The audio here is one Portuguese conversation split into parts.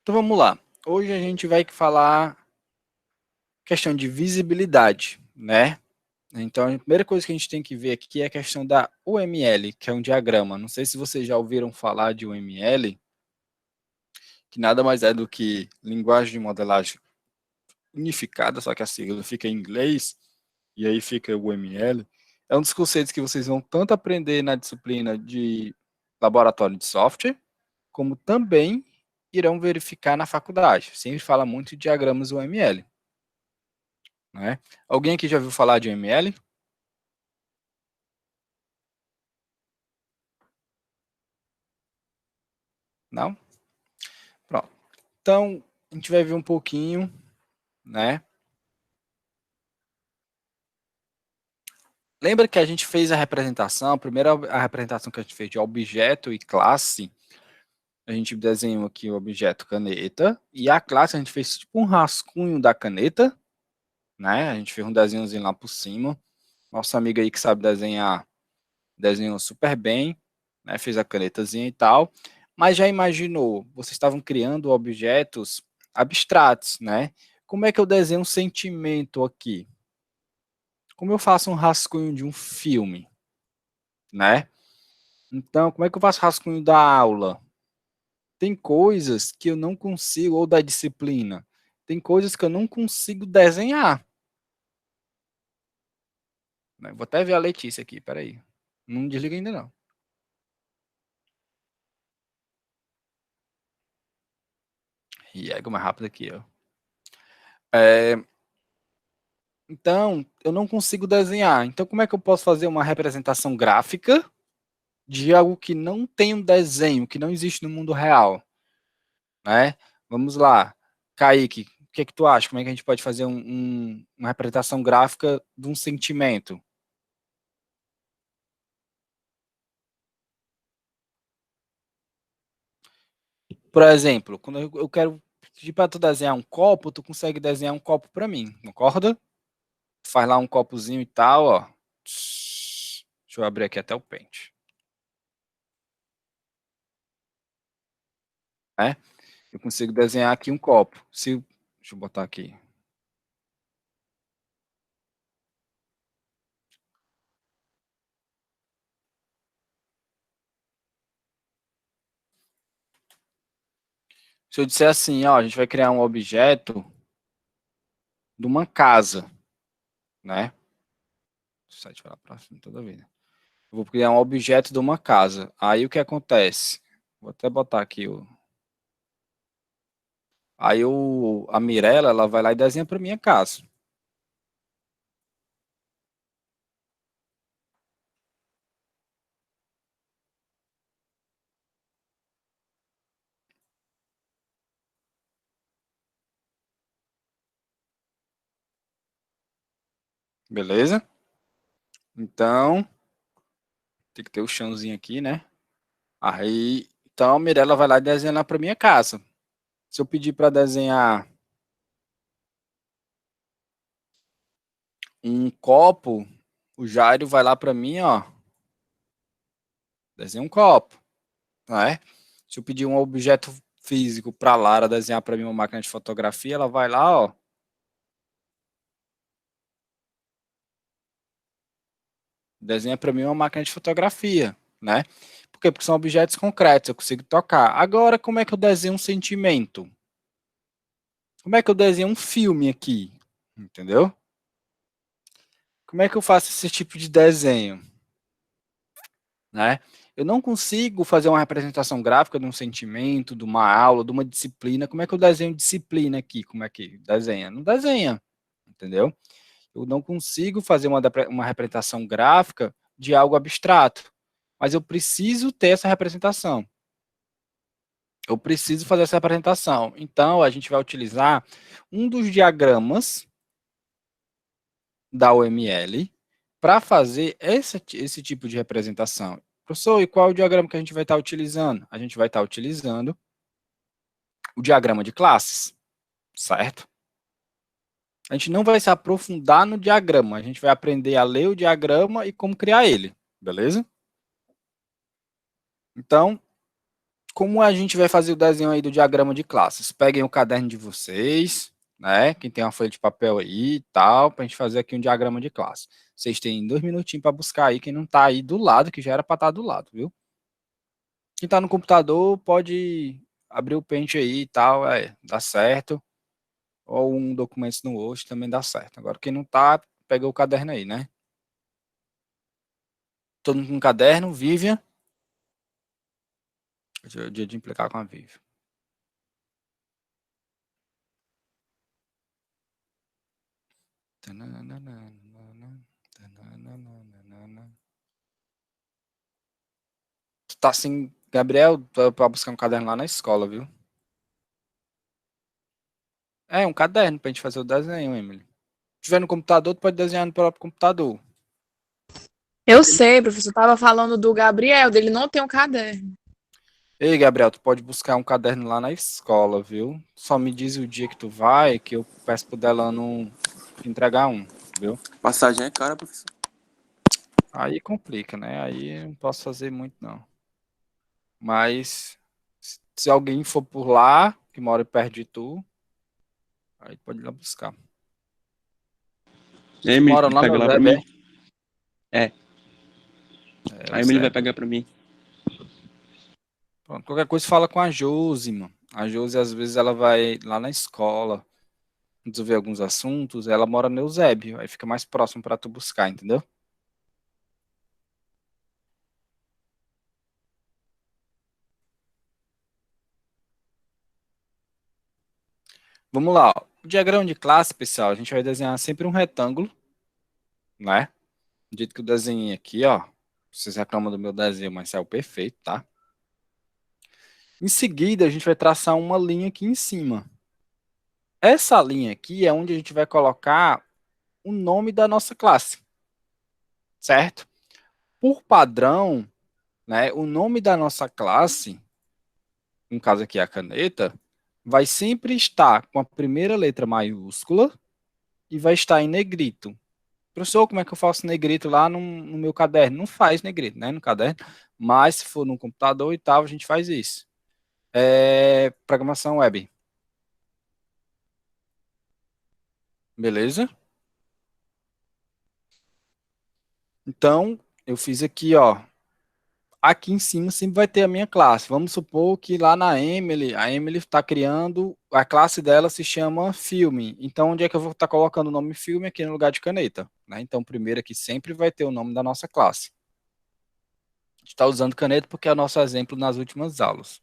Então vamos lá. Hoje a gente vai falar questão de visibilidade, né? Então a primeira coisa que a gente tem que ver aqui é a questão da UML, que é um diagrama. Não sei se vocês já ouviram falar de UML, que nada mais é do que linguagem de modelagem unificada, só que a sigla fica em inglês, e aí fica o UML. É um dos conceitos que vocês vão tanto aprender na disciplina de laboratório de software, como também irão verificar na faculdade. Sempre fala muito de diagramas UML. Né? Alguém aqui já ouviu falar de UML? Não? Pronto. Então, a gente vai ver um pouquinho, né? Lembra que a gente fez a representação, a primeira a representação que a gente fez de objeto e classe, a gente desenhou aqui o objeto caneta, e a classe a gente fez tipo um rascunho da caneta, né? A gente fez um desenhozinho lá por cima. Nossa amiga aí que sabe desenhar, desenhou super bem, né? Fez a canetazinha e tal. Mas já imaginou, vocês estavam criando objetos abstratos, né? Como é que eu desenho um sentimento aqui? Como eu faço um rascunho de um filme, né? Então, como é que eu faço rascunho da aula? Tem coisas que eu não consigo, ou da disciplina, tem coisas que eu não consigo desenhar. Né? Vou até ver a Letícia aqui, peraí. Não desliga ainda não. E é mais rápido aqui, ó. É, então, eu não consigo desenhar. Então, como é que eu posso fazer uma representação gráfica de algo que não tem um desenho, que não existe no mundo real? Né? Vamos lá. Kaique, o que é que tu acha? Como é que a gente pode fazer uma representação gráfica de um sentimento? Por exemplo, quando eu quero pedir para tu desenhar um copo, tu consegue desenhar um copo para mim, concorda? Tu faz lá um copozinho e tal, ó. Deixa eu abrir aqui até o pente. Né? Eu consigo desenhar aqui um copo. Deixa eu botar aqui. Se eu disser assim, ó, a gente vai criar um objeto de uma casa, né? O site vai lá para cima toda vez. Eu vou criar um objeto de uma casa. Aí o que acontece? Vou até botar aqui o. Aí a Mirella, ela vai lá e desenha para minha casa. Beleza? Então, tem que ter o chãozinho aqui, né? Aí, então a Mirella vai lá e desenha lá para minha casa. Se eu pedir para desenhar um copo, o Jairo vai lá para mim, ó, desenha um copo, não é? Se eu pedir um objeto físico para Lara desenhar para mim uma máquina de fotografia, ela vai lá, ó, desenha para mim uma máquina de fotografia, né? Por quê? Porque são objetos concretos, eu consigo tocar. Agora, como é que eu desenho um sentimento? Como é que eu desenho um filme aqui? Entendeu? Como é que eu faço esse tipo de desenho? Né? Eu não consigo fazer uma representação gráfica de um sentimento, de uma aula, de uma disciplina. Como é que eu desenho disciplina aqui? Como é que desenha? Não desenha, entendeu? Eu não consigo fazer uma representação gráfica de algo abstrato, mas eu preciso ter essa representação. Eu preciso fazer essa representação. Então, a gente vai utilizar um dos diagramas da UML para fazer esse tipo de representação. Professor, e qual é o diagrama que a gente vai estar utilizando? A gente vai estar utilizando o diagrama de classes, certo? A gente não vai se aprofundar no diagrama, a gente vai aprender a ler o diagrama e como criar ele, beleza? Então, Como a gente vai fazer o desenho aí do diagrama de classes? Peguem o caderno de vocês, né? Quem tem uma folha de papel aí e tal, para a gente fazer aqui um diagrama de classe. Vocês têm 2 minutinhos para buscar aí, quem não está aí do lado, que já era para estar do lado, viu? Quem está no computador pode abrir o pente aí e tal, dá certo. Ou um documento no Word também dá certo. Agora, quem não tá, pega o caderno aí, né? Todo mundo com caderno, Vivian. Hoje é o dia de implicar com a Vivian. Tu tá assim, Gabriel, para buscar um caderno lá na escola, viu? É, um caderno pra gente fazer o desenho, Emily. Se tiver no computador, tu pode desenhar no próprio computador. Eu sei, professor, estava falando do Gabriel, dele não tem um caderno. Ei, Gabriel, tu pode buscar um caderno lá na escola, viu? Só me diz o dia que tu vai, que eu peço pro Delano entregar um, viu? Passagem é cara, professor. Aí complica, né? Aí eu não posso fazer muito, não. Mas se alguém for por lá, que mora perto de tu, aí pode ir lá buscar. E a Tu Emily mora lá no pega lá pra Eusébio, mim? é? É. É, A Emily vai Eusébio. pegar pra mim. Pronto, qualquer coisa fala com a Josi, mano. A Josi, às vezes, ela vai lá na escola resolver alguns assuntos, ela mora no Eusébio, aí fica mais próximo pra tu buscar, entendeu? Vamos lá, ó. O diagrama de classe, pessoal, a gente vai desenhar sempre um retângulo, né? Do jeito que eu desenhei aqui, ó. Vocês reclamam do meu desenho, mas saiu perfeito, tá? Em seguida, a gente vai traçar uma linha aqui em cima. Essa linha aqui é onde a gente vai colocar o nome da nossa classe, certo? Por padrão, né, o nome da nossa classe, no caso aqui a caneta, vai sempre estar com a primeira letra maiúscula e vai estar em negrito. Professor, como é que eu faço negrito lá no meu caderno? Não faz negrito, né, no caderno, mas se for no computador e tal, a gente faz isso. Programação web. Beleza? Então, eu fiz aqui, ó. Aqui em cima sempre vai ter a minha classe. Vamos supor que lá na Emily, a Emily está criando, a classe dela se chama filme. Então, onde é que eu vou estar colocando o nome filme aqui no lugar de caneta? Né? Então, primeiro aqui sempre vai ter o nome da nossa classe. A gente está usando caneta porque é o nosso exemplo nas últimas aulas.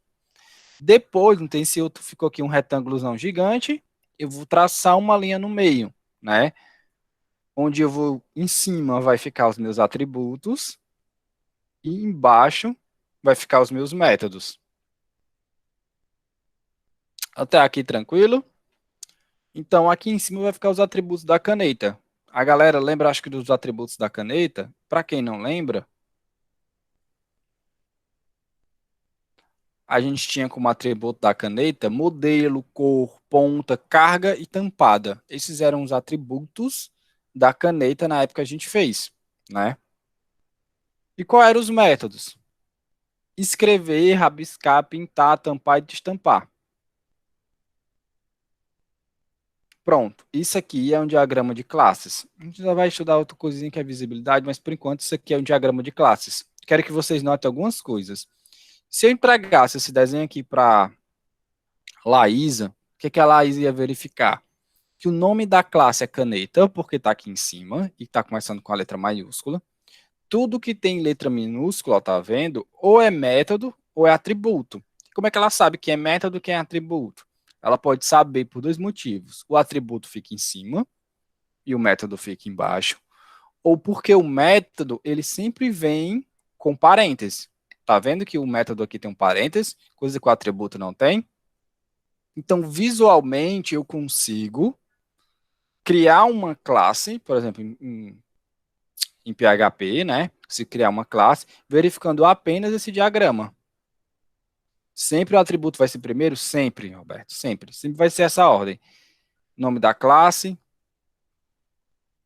Depois, não tem se outro ficou aqui um retângulozão gigante, eu vou traçar uma linha no meio, né? Onde eu vou, em cima vai ficar os meus atributos e embaixo vai ficar os meus métodos. Até aqui tranquilo? Então, aqui em cima vai ficar os atributos da caneta. A galera lembra, acho que, dos atributos da caneta? Para quem não lembra, a gente tinha como atributo da caneta modelo, cor, ponta, carga e tampada. Esses eram os atributos da caneta na época que a gente fez, né? E quais eram os métodos? Escrever, rabiscar, pintar, tampar e destampar. Pronto, isso aqui é um diagrama de classes. A gente já vai estudar outra coisinha que é visibilidade, mas por enquanto isso aqui é um diagrama de classes. Quero que vocês notem algumas coisas. Se eu entregasse esse desenho aqui para Laísa, o que, que a Laísa ia verificar? Que o nome da classe é caneta, porque está aqui em cima e está começando com a letra maiúscula. Tudo que tem letra minúscula, ó, tá vendo? Ou é método ou é atributo. Como é que ela sabe que é método e que é atributo? Ela pode saber por dois motivos. O atributo fica em cima e o método fica embaixo, ou porque o método ele sempre vem com parênteses. Tá vendo que o método aqui tem um parênteses, coisa que o atributo não tem? Então, visualmente, eu consigo criar uma classe, por exemplo, em PHP, né? Se criar uma classe, verificando apenas esse diagrama. Sempre o atributo vai ser primeiro? Sempre, Roberto, sempre. Sempre vai ser essa ordem. Nome da classe,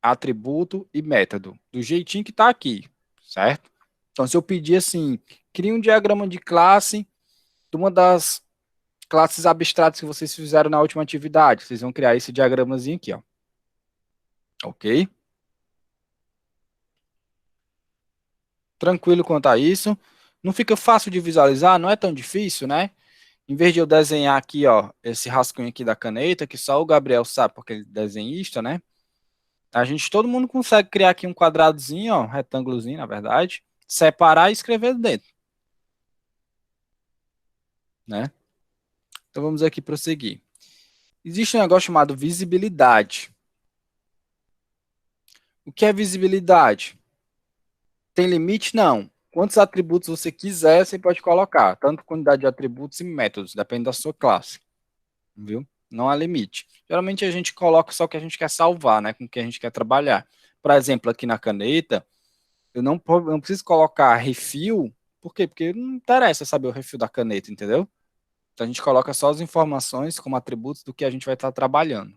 atributo e método, do jeitinho que está aqui, certo? Então, se eu pedir assim, cria um diagrama de classe de uma das classes abstratas que vocês fizeram na última atividade. Vocês vão criar esse diagramazinho aqui, ó. Ok? Tranquilo quanto a isso. Não fica fácil de visualizar, não é tão difícil, né? Em vez de eu desenhar aqui, ó, esse rascunho aqui da caneta, que só o Gabriel sabe, porque ele é desenhista, né? Todo mundo consegue criar aqui um quadradozinho, ó, retângulozinho, na verdade, separar e escrever dentro, né? Então vamos aqui prosseguir. Existe um negócio chamado visibilidade. O que é visibilidade? Tem limite? Não. Quantos atributos você quiser, você pode colocar, tanto quantidade de atributos e métodos, depende da sua classe, viu? Não há limite. Geralmente a gente coloca só o que a gente quer salvar, né, com o que a gente quer trabalhar. Por exemplo, aqui na caneta, eu não preciso colocar refil, por quê? Porque não interessa saber o refil da caneta, entendeu? Então a gente coloca só as informações como atributos do que a gente vai estar trabalhando.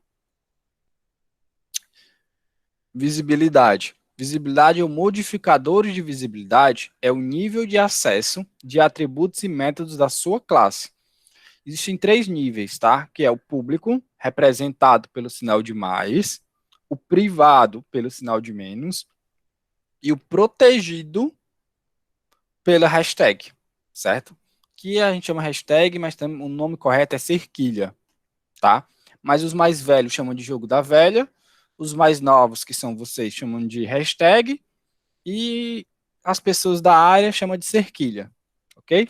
Visibilidade. Visibilidade ou modificadores de visibilidade é o nível de acesso de atributos e métodos da sua classe. Existem 3 níveis, tá? Que é o público, representado pelo sinal de mais, o privado, pelo sinal de menos, e o protegido pela hashtag, certo? Que a gente chama hashtag, mas o nome correto é cerquilha, tá? Mas os mais velhos chamam de jogo da velha, os mais novos, que são vocês, chamam de hashtag, e as pessoas da área chamam de cerquilha, ok?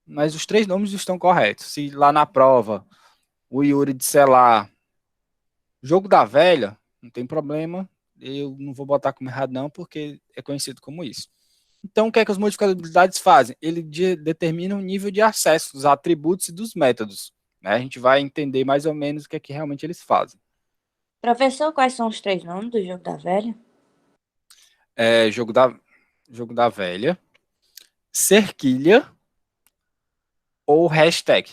Mas os 3 nomes estão corretos. Se lá na prova o Yuri disser lá jogo da velha, não tem problema, eu não vou botar como errado não, porque é conhecido como isso. Então, o que é que as modificabilidades fazem? Ele determina o nível de acesso dos atributos e dos métodos, né? A gente vai entender mais ou menos o que é que realmente eles fazem. Professor, quais são os 3 nomes do jogo da velha? Jogo da velha, cerquilha ou hashtag.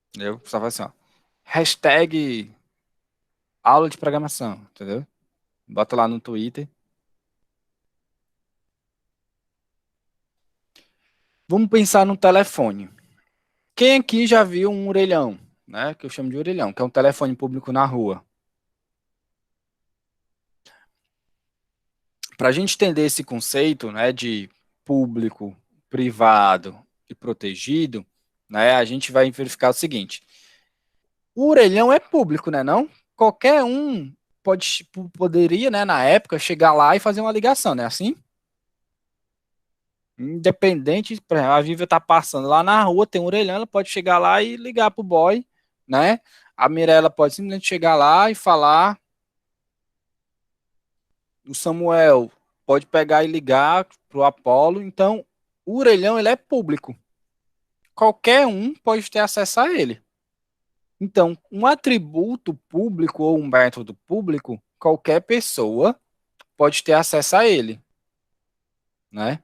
Entendeu? Só faz assim, ó. Hashtag aula de programação, entendeu? Bota lá no Twitter. Vamos pensar no telefone. Quem aqui já viu um orelhão, né? Que eu chamo de orelhão, que é um telefone público na rua. Para a gente entender esse conceito, né, de público, privado e protegido, né, a gente vai verificar o seguinte: o orelhão é público, né? Não? Qualquer um poderia, né, na época, chegar lá e fazer uma ligação, né? Assim? Independente, por exemplo, a Vivian tá passando lá na rua, tem um orelhão, ela pode chegar lá e ligar pro boy, né? A Mirella pode simplesmente chegar lá e falar. O Samuel pode pegar e ligar pro Apolo. Então, o orelhão ele é público. Qualquer um pode ter acesso a ele. Então, um atributo público ou um método público, qualquer pessoa pode ter acesso a ele, né?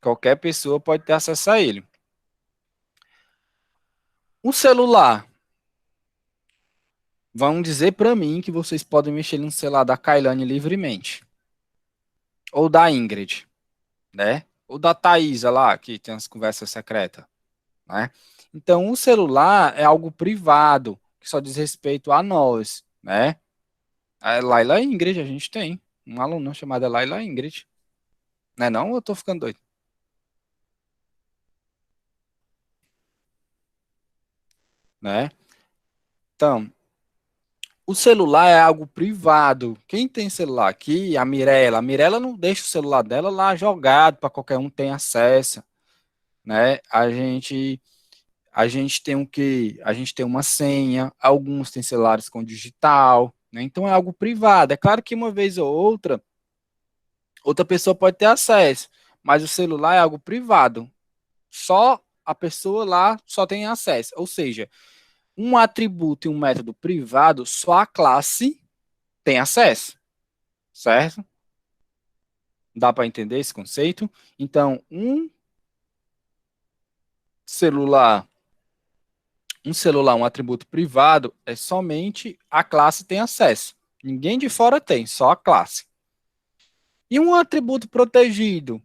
Qualquer pessoa pode ter acesso a ele. O celular, vão dizer para mim que vocês podem mexer no celular da Kailane livremente. Ou da Ingrid, né? Ou da Thaisa lá, que tem as conversas secretas, né? Então, o celular é algo privado, que só diz respeito a nós, né? A Laila Ingrid, a gente tem uma aluna chamada Laila Ingrid. Não é não? Ou eu tô ficando doido? Né? Então, o celular é algo privado. Quem tem celular aqui, a Mirella. A Mirella não deixa o celular dela lá jogado para qualquer um ter acesso, né? A gente tem o quê? A gente tem uma senha, alguns têm celulares com digital, né? Então é algo privado. É claro que uma vez ou outra pessoa pode ter acesso, mas o celular é algo privado. Só a pessoa lá só tem acesso. Ou seja, um atributo e um método privado, só a classe tem acesso, certo? Dá para entender esse conceito? Então, celular, um atributo privado, é somente a classe tem acesso. Ninguém de fora tem, só a classe. E um atributo protegido?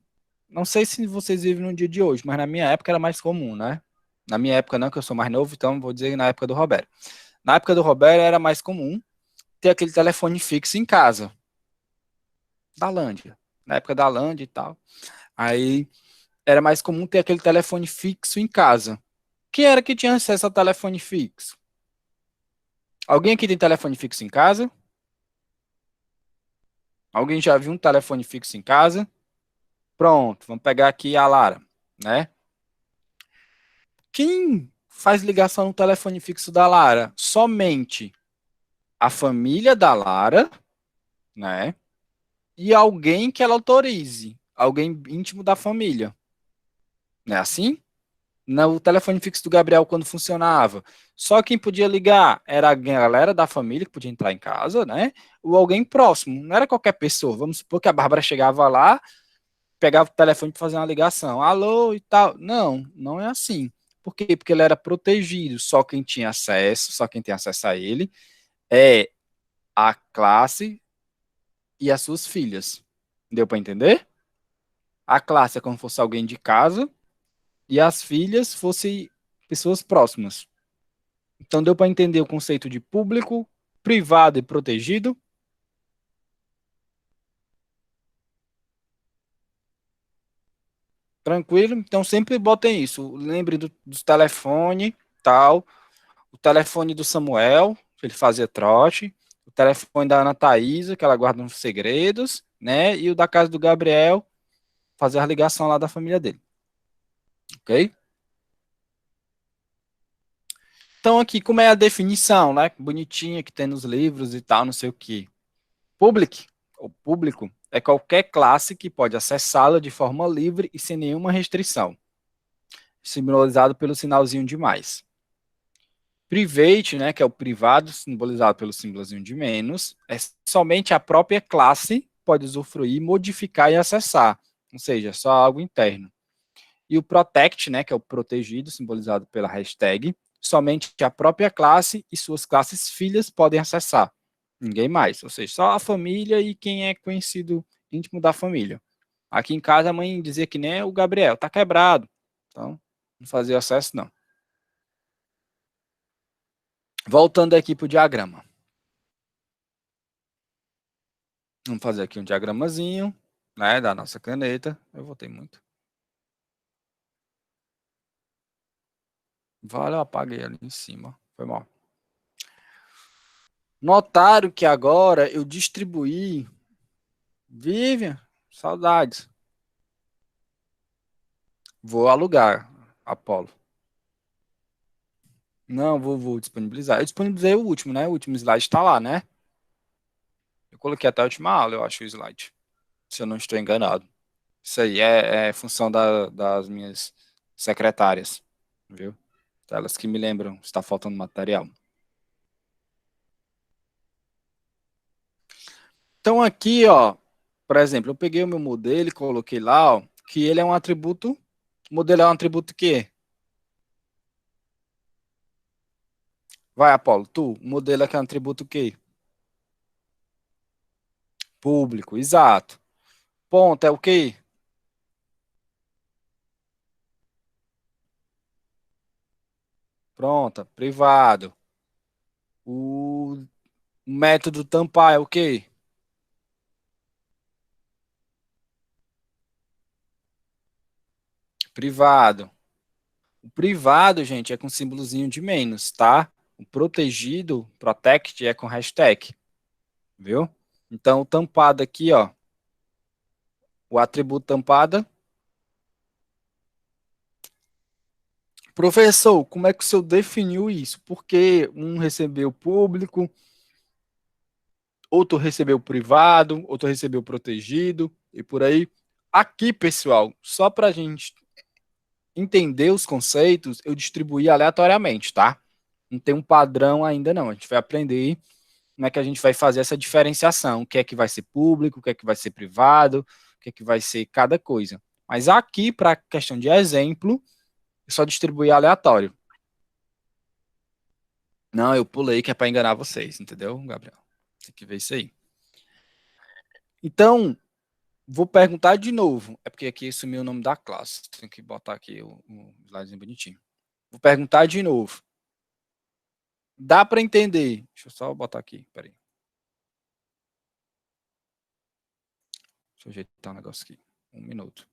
Não sei se vocês vivem no dia de hoje, mas na minha época era mais comum, né? Na minha época não, que eu sou mais novo, então vou dizer na época do Roberto. Na época do Roberto era mais comum ter aquele telefone fixo em casa, da Lândia. Na época da Lândia e tal. Aí era mais comum ter aquele telefone fixo em casa. Quem era que tinha acesso ao telefone fixo? Alguém aqui tem telefone fixo em casa? Alguém já viu um telefone fixo em casa? Pronto, vamos pegar aqui a Lara, né? Quem faz ligação no telefone fixo da Lara? Somente a família da Lara, né? E alguém que ela autorize, alguém íntimo da família. Não é assim? No telefone fixo do Gabriel, quando funcionava, só quem podia ligar era a galera da família que podia entrar em casa, né? Ou alguém próximo, não era qualquer pessoa. Vamos supor que a Bárbara chegava lá, pegava o telefone para fazer uma ligação, alô e tal. Não, não é assim. Por quê? Porque ele era protegido, só quem tinha acesso, só quem tem acesso a ele é a classe e as suas filhas. Deu para entender? A classe é como se fosse alguém de casa e as filhas fossem pessoas próximas. Então deu para entender o conceito de público, privado e protegido? Tranquilo? Então sempre botem isso. Lembre dos telefones, tal. O telefone do Samuel, que ele fazia trote. O telefone da Ana Thaisa, que ela guarda uns segredos, né? E o da casa do Gabriel, fazer a ligação lá da família dele. Ok? Então aqui, como é a definição, né? Bonitinha que tem nos livros e tal, não sei o que. Public, ou público, é qualquer classe que pode acessá-la de forma livre e sem nenhuma restrição, simbolizado pelo sinalzinho de mais. Private, né, que é o privado, simbolizado pelo símbolozinho de menos, é somente a própria classe pode usufruir, modificar e acessar, ou seja, só algo interno. E o protect, né, que é o protegido, simbolizado pela hashtag, somente a própria classe e suas classes filhas podem acessar. Ninguém mais, ou seja, só a família e quem é conhecido íntimo da família. Aqui em casa a mãe dizia que nem o Gabriel, tá quebrado. Então, não fazia acesso não. Voltando aqui para o diagrama. Vamos fazer aqui um diagramazinho, né, da nossa caneta. Eu votei muito. Vale, eu apaguei ali em cima. Foi mal. Notaram que agora eu distribuí. Vivian, saudades. Vou alugar, Apolo. Não, vou disponibilizar. Eu disponibilizei o último, né? O último slide está lá, né? Eu coloquei até a última aula, eu acho, o slide. Se eu não estou enganado. Isso aí é função das minhas secretárias, viu? Elas que me lembram se está faltando material. Então aqui, ó, por exemplo, eu peguei o meu modelo e coloquei lá, ó, que ele é um atributo. O modelo é um atributo quê? Vai, Apolo, tu. O modelo aqui é um atributo quê? Público, exato. Ponto é o quê? Pronto, privado. O método tampar é o quê? Privado. O privado, gente, é com símbolozinho de menos, tá? O protegido, protect, é com hashtag, viu? Então, o tampado aqui, ó, o atributo tampada. Professor, como é que o senhor definiu isso? Porque um recebeu público, outro recebeu privado, outro recebeu protegido e por aí. Aqui, pessoal, só para a gente entender os conceitos, eu distribuí aleatoriamente, tá? Não tem um padrão ainda não. A gente vai aprender como é que a gente vai fazer essa diferenciação, o que é que vai ser público, o que é que vai ser privado, o que é que vai ser cada coisa. Mas aqui, para questão de exemplo, eu só distribuí aleatório. Não, eu pulei que é para enganar vocês, entendeu, Gabriel? Tem que ver isso aí. Então, Vou perguntar de novo. É porque aqui sumiu o nome da classe. Tem que botar aqui o slidezinho bonitinho. Vou perguntar de novo. Dá para entender? Deixa eu só botar aqui. Peraí. Deixa eu ajeitar um negócio aqui. 1 minuto.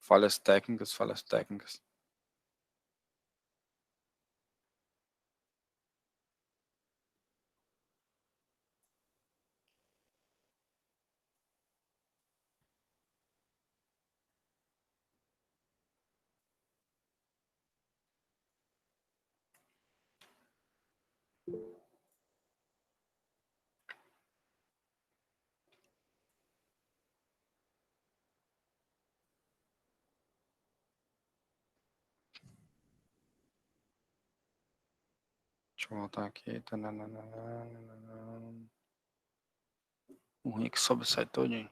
Falhas técnicas, falhas técnicas. Deixa eu voltar aqui. O ruim é que sobe o site todinho.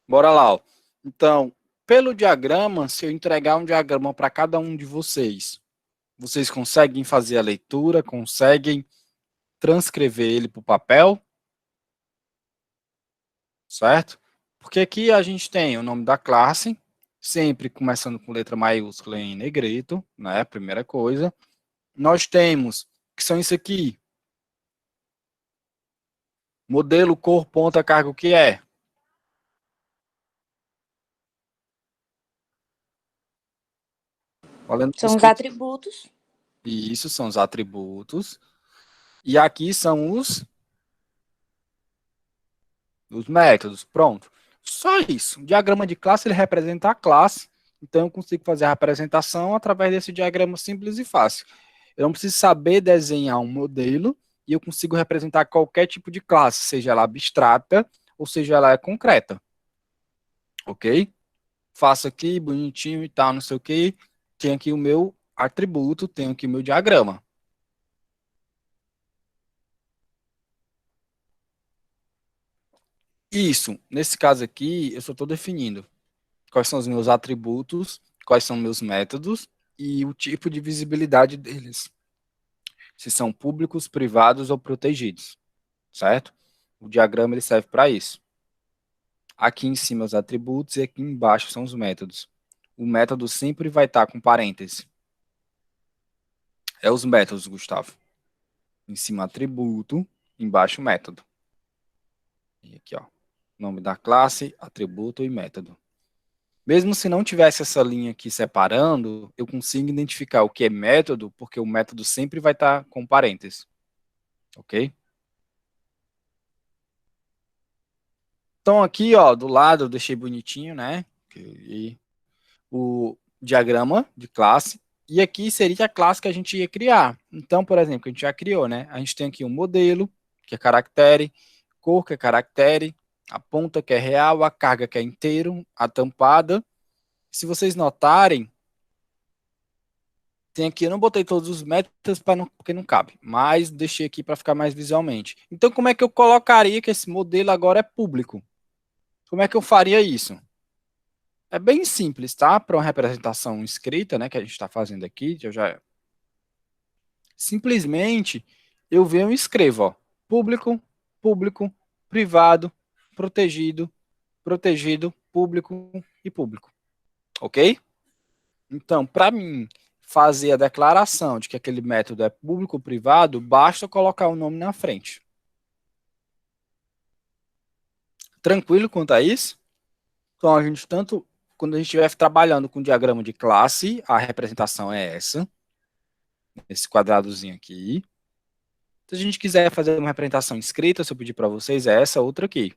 Bora lá, ó. Então, pelo diagrama, se eu entregar um diagrama para cada um de vocês, vocês conseguem fazer a leitura, conseguem transcrever ele para o papel, certo? Porque aqui a gente tem o nome da classe, sempre começando com letra maiúscula em negrito, né? Primeira coisa. Nós temos, que são isso aqui, modelo, cor, ponta, carga, o que é? Olhando São os atributos. Isso, são os atributos. E aqui são os métodos. Pronto. Só isso. O diagrama de classe, ele representa a classe. Então, eu consigo fazer a representação através desse diagrama simples e fácil. Eu não preciso saber desenhar um modelo e eu consigo representar qualquer tipo de classe, seja ela abstrata ou seja ela concreta. Ok? Faço aqui, bonitinho e tal, não sei o que. Tenho aqui o meu atributo, tenho aqui o meu diagrama. Isso, nesse caso aqui, eu só estou definindo quais são os meus atributos, quais são meus métodos e o tipo de visibilidade deles. Se são públicos, privados ou protegidos, certo? O diagrama ele serve para isso. Aqui em cima os atributos e aqui embaixo são os métodos. O método sempre vai estar com parêntese. É os métodos, Gustavo. Em cima atributo, embaixo método. E aqui, ó, nome da classe, atributo e método. Mesmo se não tivesse essa linha aqui separando, eu consigo identificar o que é método, porque o método sempre vai estar com parênteses. Ok? Então aqui, ó, do lado eu deixei bonitinho, né? E o diagrama de classe. E aqui seria a classe que a gente ia criar. Então, por exemplo, que a gente já criou, né? A gente tem aqui um modelo, que é caractere, cor, que é caractere, a ponta, que é real, a carga, que é inteiro, a tampada. Se vocês notarem, tem aqui, eu não botei todos os métodos porque não cabe, mas deixei aqui para ficar mais visualmente. Então, como é que eu colocaria que esse modelo agora é público? Como é que eu faria isso? É bem simples, tá? Para uma representação escrita, né, que a gente está fazendo aqui, eu já simplesmente eu venho e escrevo, ó, público, público, privado, protegido, protegido, público e público. Ok? Então, para mim fazer a declaração de que aquele método é público ou privado, basta colocar o nome na frente. Tranquilo quanto a isso? Então, a gente tanto, quando a gente estiver trabalhando com diagrama de classe, a representação é essa, esse quadradozinho aqui. Se a gente quiser fazer uma representação escrita, se eu pedir para vocês, é essa outra aqui.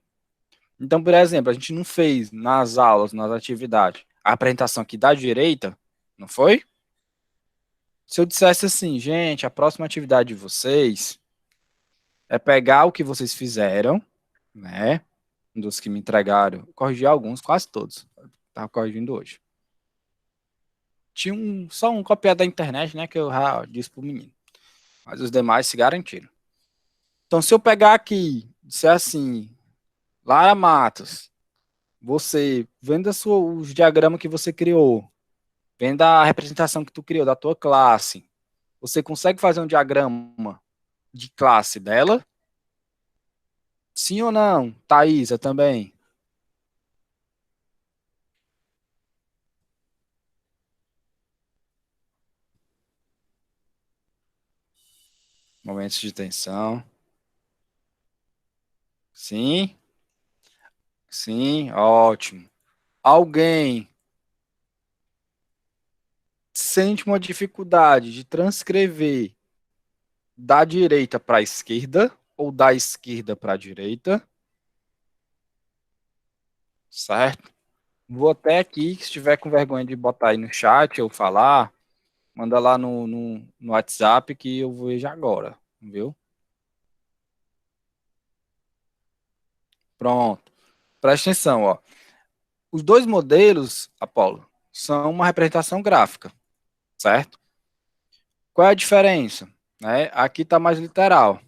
Então, por exemplo, a gente não fez nas aulas, nas atividades, a apresentação aqui da direita, não foi? Se eu dissesse assim, gente, a próxima atividade de vocês é pegar o que vocês fizeram, né? Dos que me entregaram, eu corrigi alguns, quase todos. Estava corrigindo hoje. Tinha só um copiado da internet, né? Que eu já disse pro menino. Mas os demais se garantiram. Então, se eu pegar aqui, disser assim, Lara Matos, você, vendo os diagramas que você criou, vendo a representação que tu criou da tua classe, você consegue fazer um diagrama de classe dela? Sim ou não? Thaisa também. Momentos de tensão. Sim? Sim, ótimo. Alguém sente uma dificuldade de transcrever da direita para a esquerda ou da esquerda para a direita? Certo? Vou até aqui, se estiver com vergonha de botar aí no chat ou falar, manda lá no WhatsApp que eu vejo agora, viu? Pronto. Presta atenção, ó. Os dois modelos, Apolo, são uma representação gráfica, certo? Qual é a diferença? Né? Aqui está mais literal.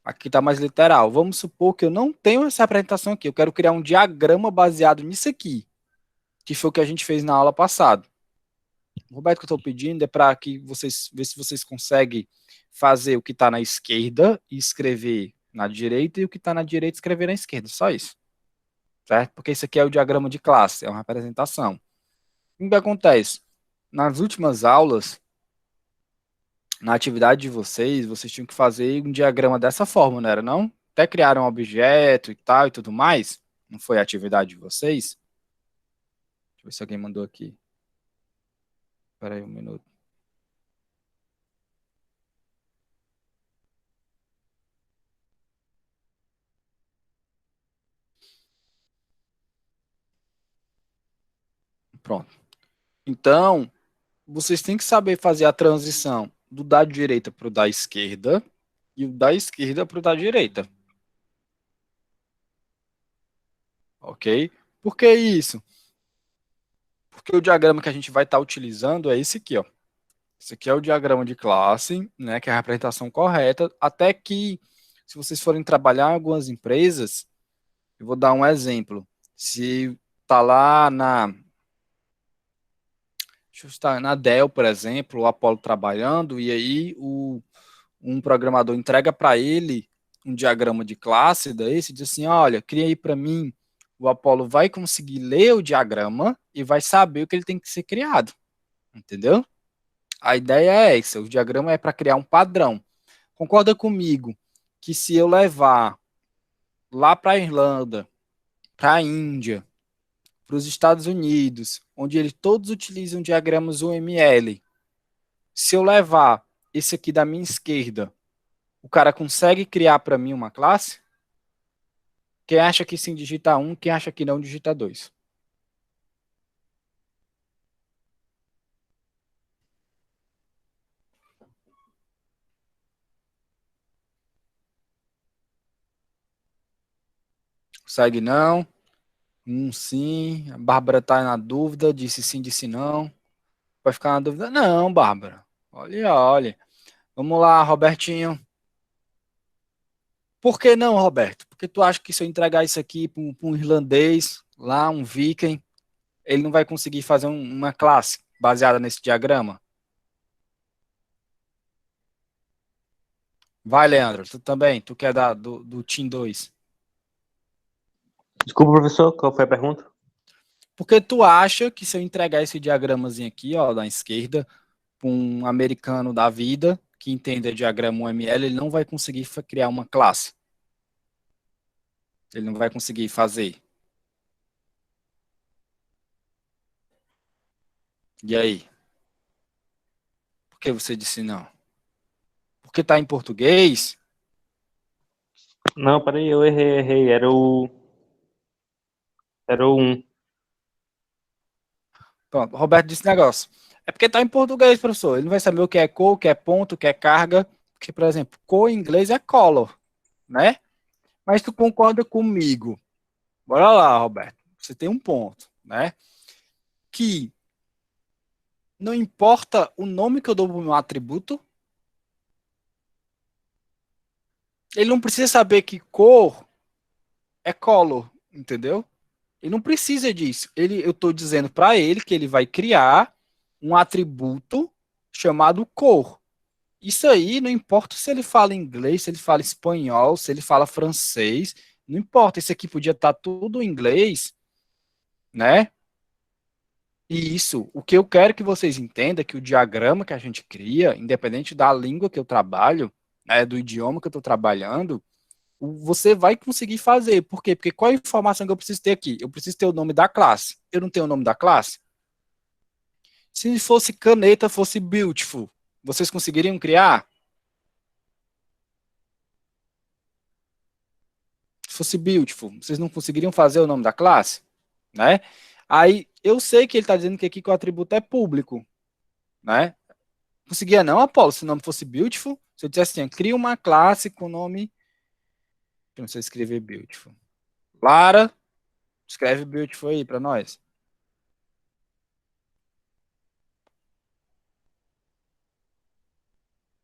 Aqui está mais literal. Vamos supor que eu não tenho essa representação aqui. Eu quero criar um diagrama baseado nisso aqui, que foi o que a gente fez na aula passada. Roberto, o que eu estou pedindo é para que vocês ver se vocês conseguem fazer o que está na esquerda e escrever na direita, e o que está na direita escrever na esquerda. Só isso. Certo? Porque isso aqui é o diagrama de classe, é uma representação. O que acontece? Nas últimas aulas, na atividade de vocês, vocês tinham que fazer um diagrama dessa forma, não era não? Até criaram um objeto e tal e tudo mais. Não foi a atividade de vocês? Deixa eu ver se alguém mandou aqui. Espera aí um minuto. Pronto. Então, vocês têm que saber fazer a transição do da direita para o da esquerda e o da esquerda para o da direita. Ok? Por que isso? Porque o diagrama que a gente vai estar utilizando é esse aqui, ó. Esse aqui é o diagrama de classe, né, que é a representação correta, até que, se vocês forem trabalhar em algumas empresas, eu vou dar um exemplo. Se tá lá deixa eu estar na Dell, por exemplo, o Apollo trabalhando, e aí um programador entrega para ele um diagrama de classe desse, e diz assim, olha, cria aí para mim, o Apollo vai conseguir ler o diagrama e vai saber o que ele tem que ser criado, entendeu? A ideia é essa, o diagrama é para criar um padrão. Concorda comigo que se eu levar lá para a Irlanda, para a Índia, para os Estados Unidos, onde eles todos utilizam diagramas UML, se eu levar esse aqui da minha esquerda, o cara consegue criar para mim uma classe? Quem acha que sim digita 1, quem acha que não digita 2. Consegue não? Sim. A Bárbara está na dúvida, disse sim, disse não. Vai ficar na dúvida? Não, Bárbara. Olha, olha. Vamos lá, Robertinho. Por que não, Roberto? Porque tu acha que se eu entregar isso aqui para um irlandês, lá, um viking, ele não vai conseguir fazer uma classe baseada nesse diagrama? Vai, Leandro, tu também, tu que é do Team 2. Desculpa, professor, qual foi a pergunta? Porque tu acha que se eu entregar esse diagramazinho aqui, ó, da esquerda, para um americano da vida, que entenda diagrama UML, ele não vai conseguir criar uma classe. Ele não vai conseguir fazer. E aí? Por que você disse não? Porque tá em português? Não, peraí, eu errei. Era o 1. Pronto, Roberto disse negócio. É porque tá em português, professor. Ele não vai saber o que é cor, o que é ponto, o que é carga. Porque, por exemplo, cor em inglês é color, né? Mas tu concorda comigo? Bora lá, Roberto. Você tem um ponto, né? Que não importa o nome que eu dou para o meu atributo, ele não precisa saber que cor é color, entendeu? Ele não precisa disso. Eu estou dizendo para ele que ele vai criar um atributo chamado cor. Isso aí não importa se ele fala inglês, se ele fala espanhol, se ele fala francês, não importa. Isso aqui podia estar tudo em inglês, né? E isso, o que eu quero que vocês entendam é que o diagrama que a gente cria, independente da língua que eu trabalho, né, do idioma que eu estou trabalhando, você vai conseguir fazer. Por quê? Porque qual é a informação que eu preciso ter aqui? Eu preciso ter o nome da classe. Eu não tenho o nome da classe? Se fosse caneta, fosse beautiful, vocês conseguiriam criar? Se fosse beautiful, vocês não conseguiriam fazer o nome da classe? Né? Aí, eu sei que ele está dizendo que aqui que o atributo é público, né? Conseguia não, Apolo, se o nome fosse beautiful, se eu dissesse assim, cria uma classe com o nome, não sei escrever beautiful. Lara, escreve beautiful aí para nós.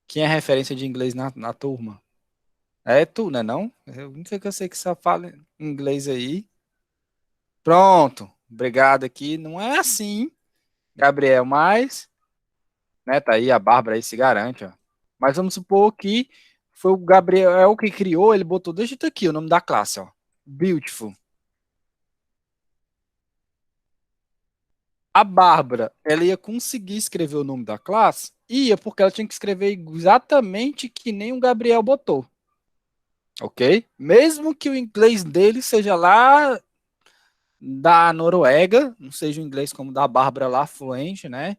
Quem é referência de inglês na turma? É tu, né não? Eu não sei que eu sei que só fala inglês aí. Pronto, obrigado aqui. Não é assim, Gabriel, mas, né, tá aí, a Bárbara aí se garante, ó. Mas vamos supor que foi o Gabriel que criou, ele botou, deixa aqui o nome da classe, ó. Beautiful. A Bárbara, ela ia conseguir escrever o nome da classe? Ia, porque ela tinha que escrever exatamente que nem o Gabriel botou. Ok? Mesmo que o inglês dele seja lá da Noruega, não seja o inglês como da Bárbara lá, fluente, né?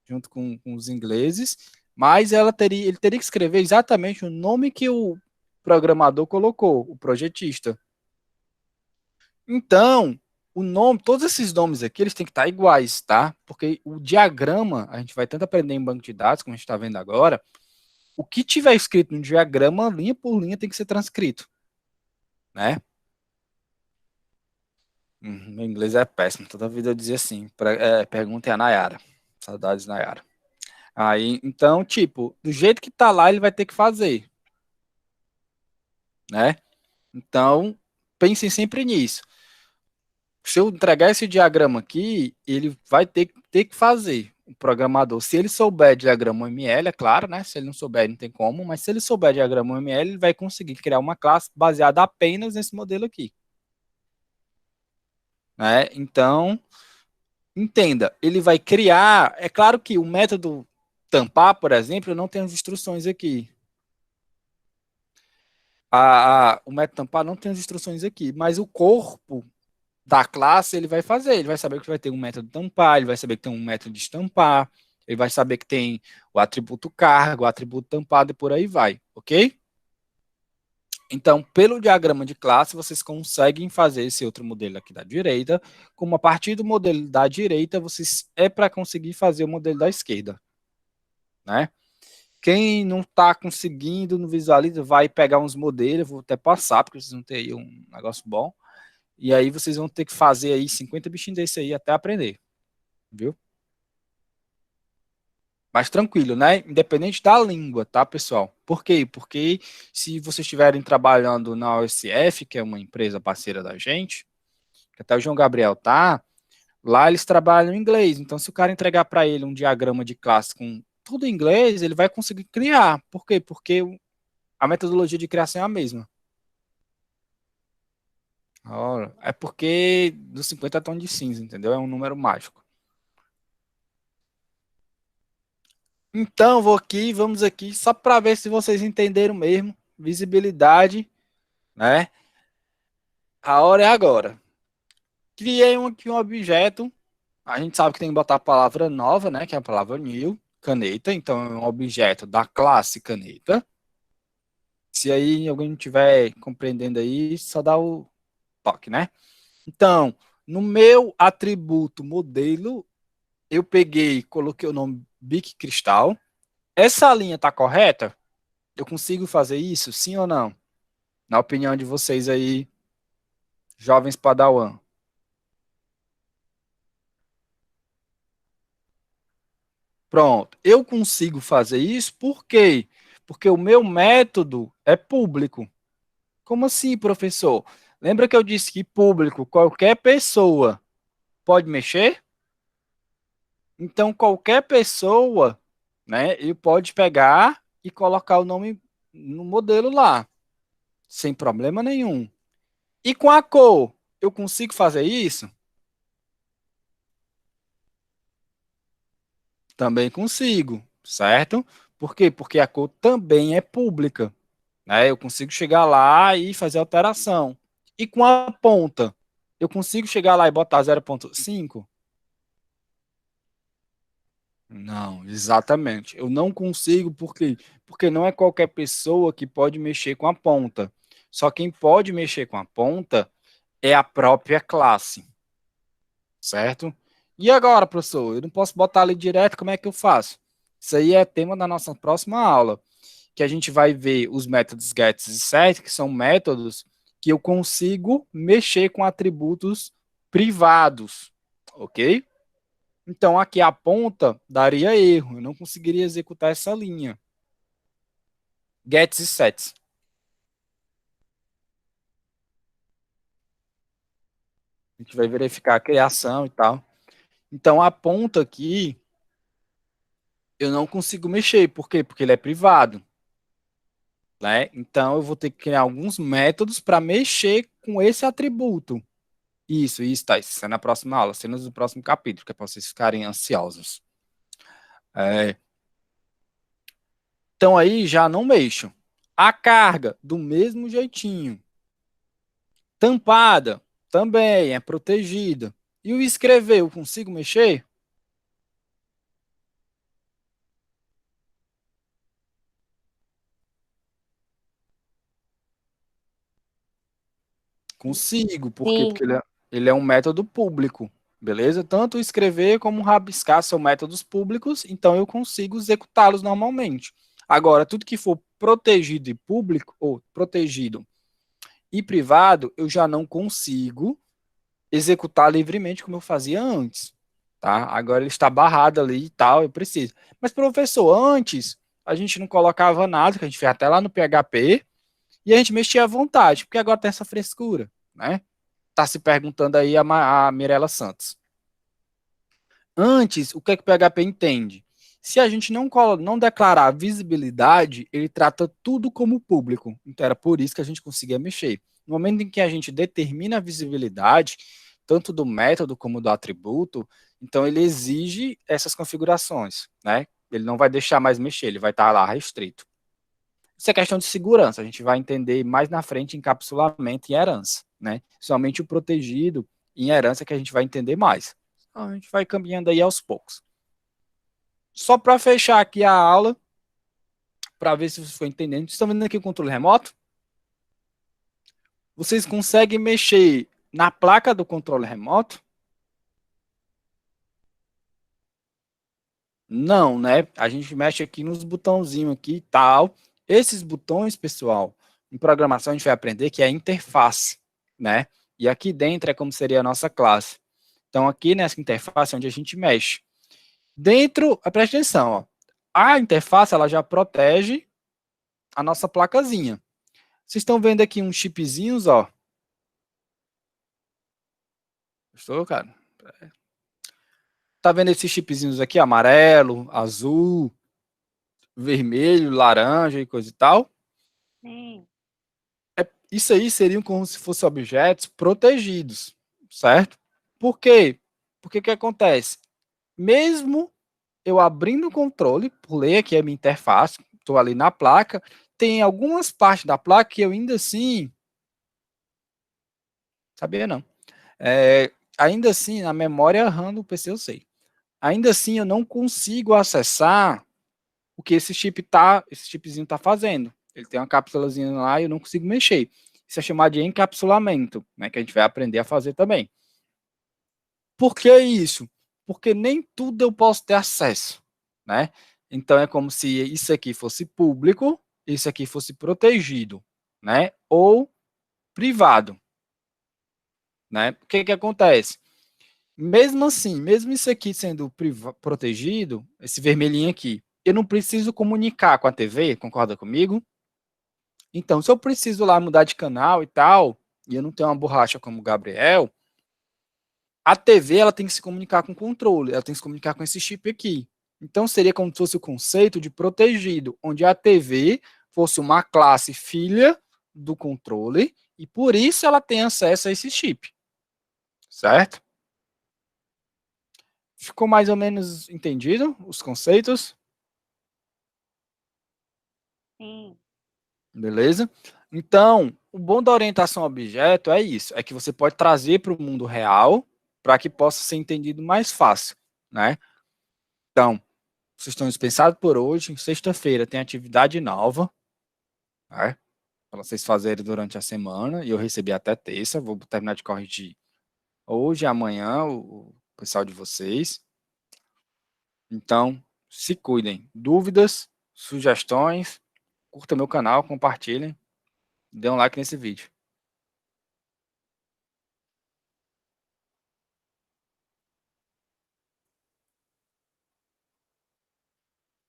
Junto com os ingleses, mas ele teria que escrever exatamente o nome que o programador colocou, o projetista. Então, o nome, todos esses nomes aqui, eles têm que estar iguais, tá? Porque o diagrama, a gente vai tanto aprender em banco de dados, como a gente está vendo agora, o que tiver escrito no diagrama, linha por linha, tem que ser transcrito, né? Meu inglês é péssimo, toda vida eu dizia assim, pergunta é a Nayara. Saudades, Nayara. Aí, então, tipo, do jeito que tá lá, ele vai ter que fazer, né? Então, pensem sempre nisso. Se eu entregar esse diagrama aqui, ele vai ter que fazer, o programador. Se ele souber diagrama UML, é claro, né? Se ele não souber, não tem como, mas se ele souber diagrama UML, ele vai conseguir criar uma classe baseada apenas nesse modelo aqui. Né? Então, entenda, ele vai criar. É claro que o método tampar, por exemplo, eu não tenho as instruções aqui. O método tampar não tem as instruções aqui, mas o corpo da classe ele vai fazer. Ele vai saber que vai ter um método tampar, ele vai saber que tem um método de estampar, ele vai saber que tem o atributo carga, o atributo tampado e por aí vai, ok? Então, pelo diagrama de classe, vocês conseguem fazer esse outro modelo aqui da direita, como a partir do modelo da direita, vocês para conseguir fazer o modelo da esquerda, né? Quem não está conseguindo no Visualiza, vai pegar uns modelos, vou até passar, porque vocês vão ter aí um negócio bom, e aí vocês vão ter que fazer aí 50 bichinhos desse aí até aprender, viu? Mas tranquilo, né? Independente da língua, tá, pessoal? Por quê? Porque se vocês estiverem trabalhando na OSF, que é uma empresa parceira da gente, que até o João Gabriel tá, lá eles trabalham em inglês. Então, se o cara entregar para ele um diagrama de classe com tudo em inglês, ele vai conseguir criar. Por quê? Porque a metodologia de criação é a mesma. Ora, é porque dos 50 tons de cinza, entendeu? É um número mágico. Então, vou aqui, vamos aqui, só para ver se vocês entenderam mesmo. Visibilidade, né? A hora é agora. Criei aqui um objeto. A gente sabe que tem que botar a palavra nova, né? Que é a palavra new, caneta. Então, é um objeto da classe caneta. Se aí alguém não estiver compreendendo aí, só dá o toque, né? Então, no meu atributo modelo, eu peguei, coloquei o nome Bic Cristal. Essa linha está correta? Eu consigo fazer isso, sim ou não? Na opinião de vocês aí, jovens Padawan. Pronto, eu consigo fazer isso por quê? Porque o meu método é público. Como assim, professor? Lembra que eu disse que público, qualquer pessoa pode mexer? Então, qualquer pessoa, né, ele pode pegar e colocar o nome no modelo lá, sem problema nenhum. E com a cor, eu consigo fazer isso? Também consigo, certo? Por quê? Porque a cor também é pública, né? Eu consigo chegar lá e fazer alteração. E com a ponta, eu consigo chegar lá e botar 0,5? Não, exatamente. Eu não consigo porque não é qualquer pessoa que pode mexer com a ponta. Só quem pode mexer com a ponta é a própria classe, certo? E agora, professor, eu não posso botar ali direto, como é que eu faço? Isso aí é tema da nossa próxima aula, que a gente vai ver os métodos get e set, que são métodos que eu consigo mexer com atributos privados, ok? Então, aqui a ponta daria erro, eu não conseguiria executar essa linha. Gets e sets. A gente vai verificar a criação e tal. Então, a ponta aqui, eu não consigo mexer. Por quê? Porque ele é privado. Né? Então, eu vou ter que criar alguns métodos para mexer com esse atributo. Isso, tá. Isso é na próxima aula, cenas do próximo capítulo, que é para vocês ficarem ansiosos. Então, aí já não mexo. A carga, do mesmo jeitinho. Tampada, também é protegida. E o escrever, eu consigo mexer? Consigo, por quê? Sim. Porque ele é um método público, beleza? Tanto o escrever como o rabiscar são métodos públicos, então eu consigo executá-los normalmente. Agora, tudo que for protegido e público, ou protegido e privado, eu já não consigo executar livremente como eu fazia antes, tá? Agora ele está barrado ali e tal, eu preciso. Mas, professor, antes a gente não colocava nada, que a gente fez até lá no PHP, e a gente mexia à vontade, porque agora tem essa frescura, né? Tá se perguntando aí a Mirella Santos. Antes, o que é que o PHP entende? Se a gente não declarar visibilidade, ele trata tudo como público. Então era por isso que a gente conseguia mexer. No momento em que a gente determina a visibilidade, tanto do método como do atributo, então ele exige essas configurações, né? Ele não vai deixar mais mexer, ele vai estar lá restrito. Isso é questão de segurança, a gente vai entender mais na frente encapsulamento e herança, né? Somente o protegido em herança que a gente vai entender mais. Então, a gente vai caminhando aí aos poucos. Só para fechar aqui a aula, para ver se vocês estão entendendo. Vocês estão vendo aqui o controle remoto? Vocês conseguem mexer na placa do controle remoto? Não, né? A gente mexe aqui nos botãozinhos aqui e tal. Esses botões, pessoal, em programação a gente vai aprender que é a interface, né? E aqui dentro é como seria a nossa classe. Então, aqui nessa interface é onde a gente mexe. Dentro, presta atenção, ó. A interface, ela já protege a nossa placazinha. Vocês estão vendo aqui uns chipzinhos, ó. Estou, cara? Tá vendo esses chipzinhos aqui, amarelo, azul, vermelho, laranja e coisa e tal? Sim. Isso aí seriam como se fossem objetos protegidos, certo? Por quê? Porque o que acontece? Mesmo eu abrindo o controle, pulei aqui a minha interface, estou ali na placa, tem algumas partes da placa que eu ainda assim, sabia não, ainda assim, na memória RAM do PC eu sei, ainda assim eu não consigo acessar o que esse chipzinho está fazendo. Ele tem uma cápsulazinha lá e eu não consigo mexer. Isso é chamado de encapsulamento, né, que a gente vai aprender a fazer também. Por que isso? porque nem tudo eu posso ter acesso, né? Então é como se isso aqui fosse público, isso aqui fosse protegido, né? Ou privado, né? O que que acontece? Mesmo assim, mesmo isso aqui sendo protegido, esse vermelhinho aqui, eu não preciso comunicar com a TV, concorda comigo? Então, se eu preciso lá mudar de canal e tal, e eu não tenho uma borracha como o Gabriel, a TV ela tem que se comunicar com o controle, ela tem que se comunicar com esse chip aqui. Então, seria como se fosse o conceito de protegido, onde a TV fosse uma classe filha do controle, e por isso ela tem acesso a esse chip. Certo? Ficou mais ou menos entendido os conceitos? Sim. Beleza? Então, o bom da orientação a objeto é isso, é que você pode trazer para o mundo real para que possa ser entendido mais fácil, né? Então, vocês estão dispensados por hoje. Sexta-feira tem atividade nova, né? Para vocês fazerem durante a semana. E eu recebi até terça. Vou terminar de corrigir hoje e amanhã o pessoal de vocês. Então, se cuidem. Dúvidas, sugestões, curta meu canal, compartilhem, dê um like nesse vídeo.